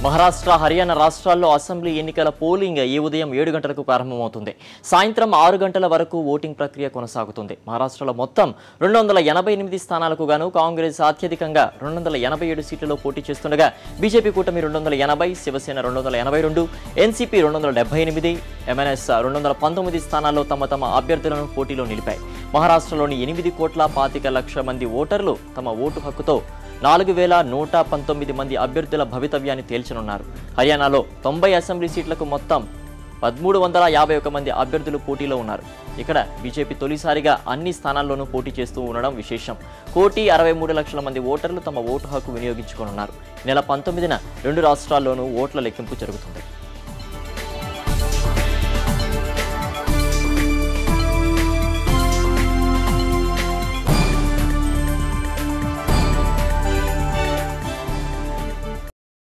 మహారాష్ట్ర, హర్యానా రాష్ట్రాల్లో అసెంబ్లీ ఎన్నికల పోలింగ్ ఈ ఉదయం 7 గంటలకు ప్రారంభమవుతుంది. సాయంత్రం 6 గంటల వరకు ఓటింగ్ ప్రక్రియ కొనసాగుతుంది. మహారాష్ట్రలో మొత్తం 288 స్థానాలకు గాను కాంగ్రెస్ అత్యధికంగా 287 సీట్లలో పోటీ చేస్తుండగా బీజేపీ కూటమి 280, శివసేన 282, ఎన్సీపీ 278, ఎంఎన్ఎస్ 219 స్థానాల్లో తమ అభ్యర్థులను పోటీలో నిలిపాయి. మహారాష్ట్రలోని 8,25,00,000 మంది ఓటర్లు తమ ఓటు హక్కుతో 4,119 మంది అభ్యర్థుల భవితవ్యాన్ని తేల్చనున్నారు. హర్యానాలో 90 అసెంబ్లీ సీట్లకు మొత్తం 1,351 మంది అభ్యర్థులు పోటీలో ఉన్నారు. ఇక్కడ బీజేపీ తొలిసారిగా అన్ని స్థానాల్లోనూ పోటీ చేస్తూ ఉండడం విశేషం. 1,63,00,000 మంది ఓటర్లు తమ ఓటు హక్కు వినియోగించుకోనున్నారు. నెల 19న 2 రాష్ట్రాల్లోనూ ఓట్ల లెక్కింపు జరుగుతుంది.